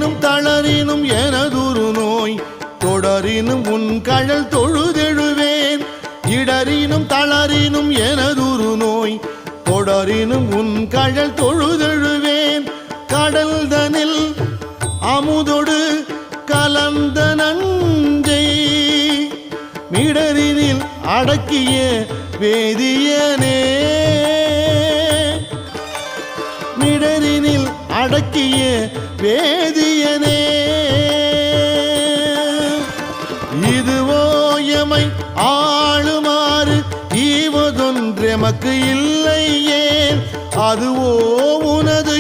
இடறினும் தளரினும் எனதுரு நோய் தொடரினும் உன் கழல் தொழுதெழுவேன் இடறினும் தளரினும் எனதுரு நோய் தொடரினும் உன் கழல் தொழுதெழுவேன் கடல் தனில் அமுதொடு கலந்த நஞ்சை மிடரினில் அடக்கிய வேதியனே மிடரினில் அடக்கிய வேதியனே இதுவோ எமை ஆளுமாறு ஈவதொன்றெமக்கு இல்லையே அதுவோ உனது